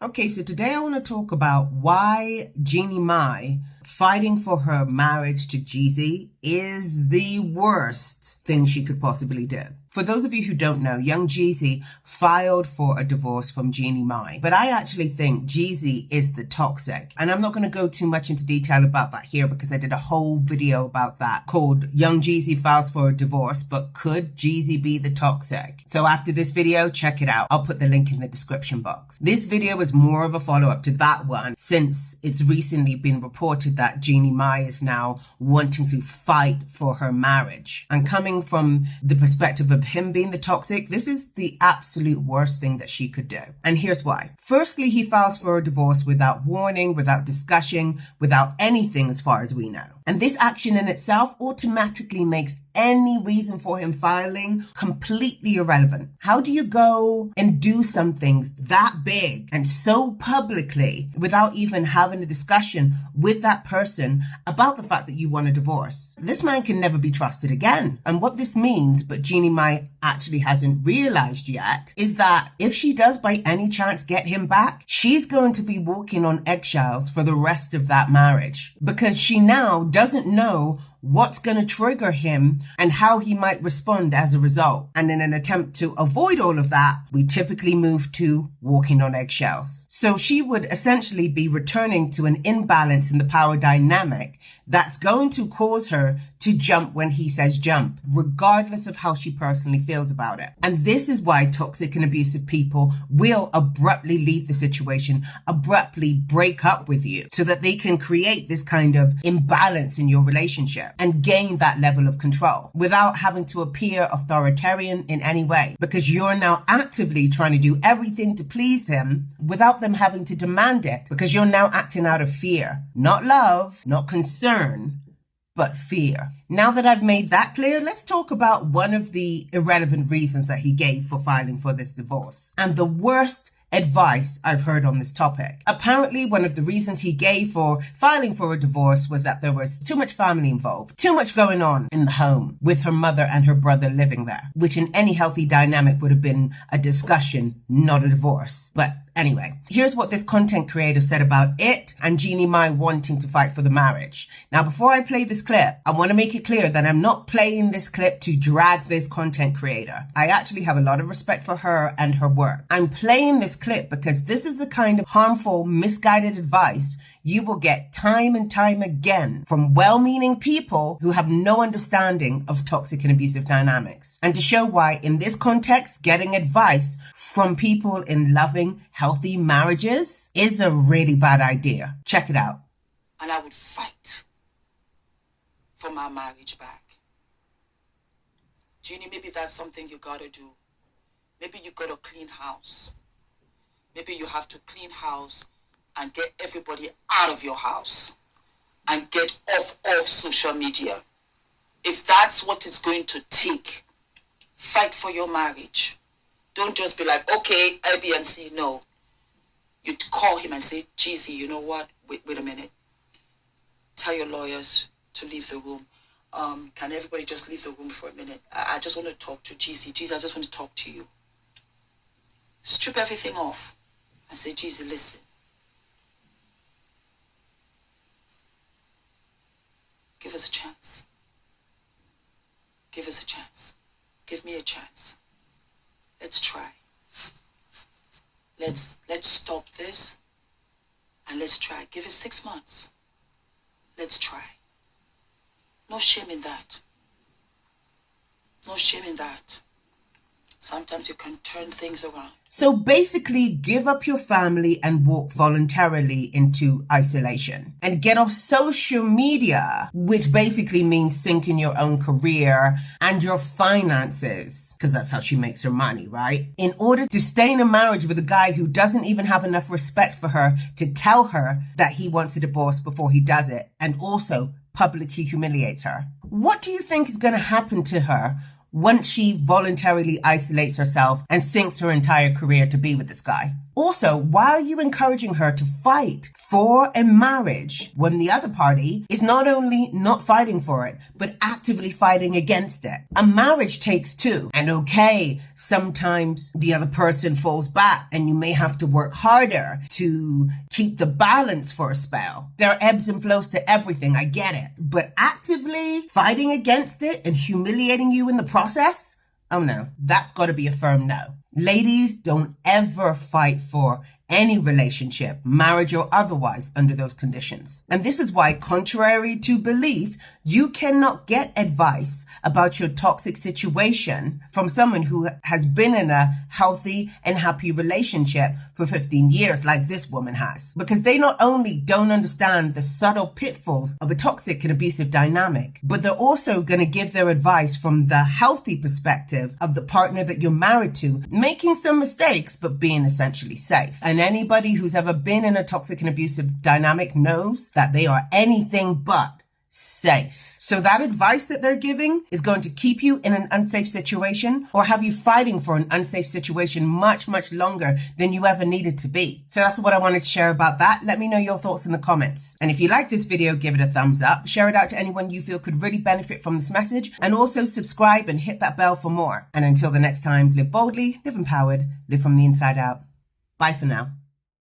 Okay, so today I want to talk about why Jeannie Mai fighting for her marriage to Jeezy is the worst thing she could possibly do. For those of you who don't know, young Jeezy filed for a divorce from Jeannie Mai. But I actually think Jeezy is the toxic. And I'm not going to go too much into detail about that here because I did a whole video about that called Young Jeezy Files for a Divorce, but could Jeezy be the toxic? So after this video, check it out. I'll put the link in the description box. This video is more of a follow-up to that one since it's recently been reported that Jeannie Mai is now wanting to fight for her marriage. And coming from the perspective of him being the toxic, this is the absolute worst thing that she could do. And here's why. Firstly, he files for a divorce without warning, without discussion, without anything as far as we know. And this action in itself automatically makes any reason for him filing completely irrelevant. How do you go and do something that big and so publicly without even having a discussion with that person about the fact that you want a divorce? This man can never be trusted again. And what this means, but Jeannie Mai actually hasn't realized yet, is that if she does by any chance get him back, she's going to be walking on eggshells for the rest of that marriage because she now doesn't know what's going to trigger him and how he might respond as a result. And in an attempt to avoid all of that, we typically move to walking on eggshells. So she would essentially be returning to an imbalance in the power dynamic that's going to cause her to jump when he says jump, regardless of how she personally feels about it. And this is why toxic and abusive people will abruptly leave the situation, abruptly break up with you so that they can create this kind of imbalance in your relationship and gain that level of control without having to appear authoritarian in any way, because you're now actively trying to do everything to please them without them having to demand it, because you're now acting out of fear, not love, not concern, but fear. Now that I've made that clear, let's talk about one of the irrelevant reasons that he gave for filing for this divorce, and the worst advice I've heard on this topic. Apparently, one of the reasons he gave for filing for a divorce was that there was too much family involved, too much going on in the home with her mother and her brother living there, which in any healthy dynamic would have been a discussion, not a divorce. But anyway, here's what this content creator said about it and Jeannie Mai wanting to fight for the marriage. Now, before I play this clip, I want to make it clear that I'm not playing this clip to drag this content creator. I actually have a lot of respect for her and her work. I'm playing this clip because this is the kind of harmful, misguided advice you will get time and time again from well-meaning people who have no understanding of toxic and abusive dynamics. And to show why, in this context, getting advice from people in loving, healthy marriages is a really bad idea. Check it out. And I would fight for my marriage back. Jeannie, maybe that's something you gotta do. Maybe you gotta clean house. Maybe you have to clean house and get everybody out of your house and get off social media. If that's what it's going to take, fight for your marriage. Don't just be like, okay, A, B, and C. No. You call him and say, Jeezy, you know what? Wait a minute. Tell your lawyers to leave the room. Can everybody just leave the room for a minute? I just want to talk to Jeezy. Jeezy, I just want to talk to you. Strip everything off and say, Jeezy, listen. Give us a chance. Give us a chance. Give me a chance. Let's try. Let's stop this and let's try. Give it 6 months. Let's try. No shame in that. No shame in that. Sometimes you can turn things around. So basically, give up your family and walk voluntarily into isolation and get off social media, which basically means sinking your own career and your finances, because that's how she makes her money, right? In order to stay in a marriage with a guy who doesn't even have enough respect for her to tell her that he wants a divorce before he does it, and also publicly humiliates her. What do you think is going to happen to her once she voluntarily isolates herself and sinks her entire career to be with this guy? Also, why are you encouraging her to fight for a marriage when the other party is not only not fighting for it, but actively fighting against it? A marriage takes two. And okay, sometimes the other person falls back and you may have to work harder to keep the balance for a spell. There are ebbs and flows to everything, I get it. But actively fighting against it and humiliating you in the process? Oh no, that's got to be a firm no. Ladies, don't ever fight for any relationship, marriage or otherwise, under those conditions. And this is why, contrary to belief, you cannot get advice about your toxic situation from someone who has been in a healthy and happy relationship for 15 years like this woman has. Because they not only don't understand the subtle pitfalls of a toxic and abusive dynamic, but they're also going to give their advice from the healthy perspective of the partner that you're married to, making some mistakes, but being essentially safe. And anybody who's ever been in a toxic and abusive dynamic knows that they are anything but safe. So that advice that they're giving is going to keep you in an unsafe situation or have you fighting for an unsafe situation much, much longer than you ever needed to be. So that's what I wanted to share about that. Let me know your thoughts in the comments. And if you like this video, give it a thumbs up, share it out to anyone you feel could really benefit from this message, and also subscribe and hit that bell for more. And until the next time, live boldly, live empowered, live from the inside out. Bye for now.